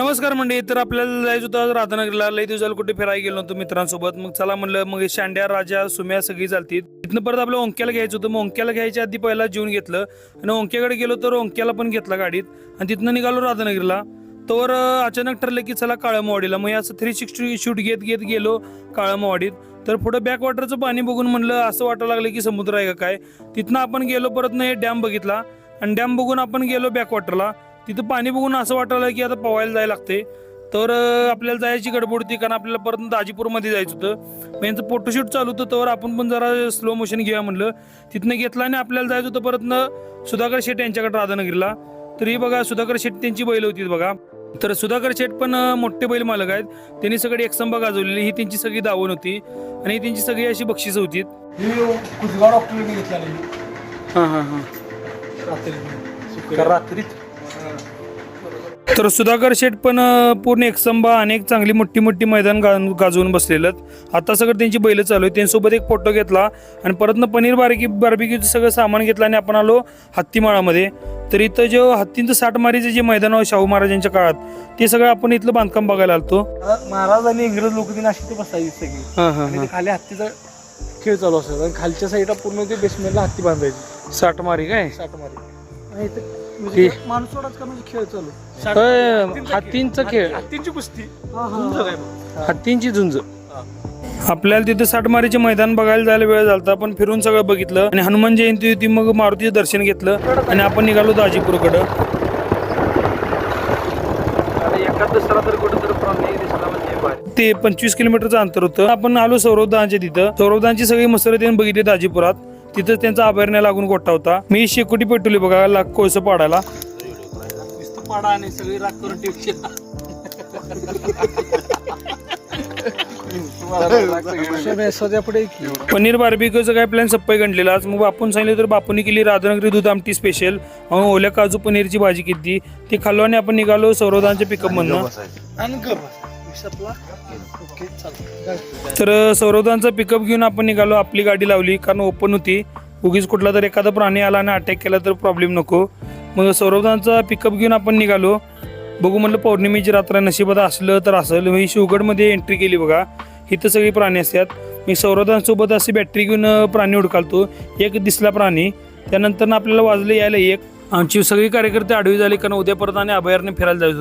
नमस्कार मंडळी. तर आपल्याला जायचं होतं राधानगरीला. लई दिवसाला कुठे फिरायला गेलो नव्हतो मित्रांसोबत. मग चला म्हणलं, मग शांड्या राजा सुम्या सगळी चालतील. तिथनं परत आपल्या ओंक्याला घ्यायचं होतं. मग ओंक्याला घ्यायच्या आधी पहिला जेवून घेतलं आणि ओंक्याकडे गेलो तर ओंक्याला पण घेतला गाडीत आणि तिथनं निघालो राधानगरीला. तर अचानक ठरलं की चला काळमवाडीला. मग असं 360 शूट घेत घेत गेलो काळमवाडीत. तर पुढं बॅक वॉटरचं पाणी बघून म्हणलं असं वाटायला लागलं की समुद्र आहे का काय. तिथनं आपण गेलो परत नाही डॅम बघितला आणि डॅम बघून आपण गेलो बॅक वॉटरला. तिथं पाणी बघून असं वाटायला की आता पवायला जायला लागते. तर आपल्याला जायची गडबड होती कारण आपल्याला परत दाजीपूरमध्ये जायचं होतं. मग यांचं फोटोशूट चालू होतं तर आपण पण जरा स्लो मोशन घेऊया म्हणलं. तिथनं घेतला आणि आपल्याला जायचं होतं परत सुधाकर शेट यांच्याकडे राधानगरीला. तर ही बघा सुधाकर शेट त्यांची बैल होती बघा. तर सुधाकर शेट पण मोठे बैल मालक आहेत. त्यांनी सगळी एकसंबा गाजवलेली. ही त्यांची सगळी दावण होती आणि त्यांची सगळी अशी बक्षिसं होती. रात्रीत. तर सुधाकर शेठ पण पूर्ण एकसंबा अनेक चांगली मोठी मोठी मैदान गाजवून बसलेलं. आता सगळं त्यांची बैल चालू आहे. त्यांच्यासोबत एक फोटो घेतला आणि परतनं पनीर बार्बिक्यूचं सगळं सामान घेतलं आणि आपण आलो हत्तीमाळामध्ये. तर इथं जे हत्तींचं साठमारीचं जे मैदान आहे शाहू महाराजांच्या काळात ते सगळं आपण इथलं बांधकाम बघायला आलतो. महाराज आणि इंग्रज लोक दिन अशी ते बसायची सगळी. खाली हत्तीचा खेळ चालू असतो आणि खालच्या साईडला पूर्ण ते बेसमेंटला हत्ती बांधायची. साठमारी काय माणूस सोडाच का म्हणजे खेळ चालू. हत्तींचा खेळ, हत्तींची कुस्ती, हत्तींची झुंज. आपल्याला तिथे साठमारीचे मैदान बघायला जायला वेळ झाला. पण फिरून सगळं बघितलं आणि हनुमान जयंती होती. मग मारुतीचं दर्शन घेतलं आणि आपण निघालो दाजीपूरकडं. ते 25 किलोमीटरचं अंतर होतं. आपण आलो सौरवदानच्या तिथं. सौरवदानची सगळी मसरत बघितली दाजीपुरात. तिथं त्यांचा अभयारण्य लागून गोठा होता. मी शेकोटी पेटवली बघा कोळसं पाडायला. पनीर बार्बिक्यूचं काय प्लॅन सप्पाई गणलेला. आज मग बापून सांगितलं तर बापूनी केली राधानगरी दूध आमटी स्पेशल. ओल्या काजू पनीरची भाजी केली. ती खाल्लो आणि आपण निघालो सौरवदानच्या पिकअप मधनं. तर सौरवदानचा पिकअप घेऊन आपण निघालो. आपली गाडी लावली कारण ओपन होती. उगीच कुठला तर एखादा प्राणी आला आणि अटॅक केला तर प्रॉब्लेम नको. मग सौरवदानचा पिकअप घेऊन आपण निघालो. बघू म्हणलं पौर्णिमेची रात्र नशिबात असलं तर असेल. मी शिवगडमध्ये एंट्री केली बघा. इथं सगळी प्राणी असतात. मी सौरवदानसोबत अशी बॅटरी घेऊन प्राणी हुडकालतो. एक दिसला प्राणी. त्यानंतर आपल्याला वाजलं यायला एक. आमची सगळी कार्यकर्ते आडवी झाली कारण उद्या परत आणि अभयारण्य फिरायला जायचो.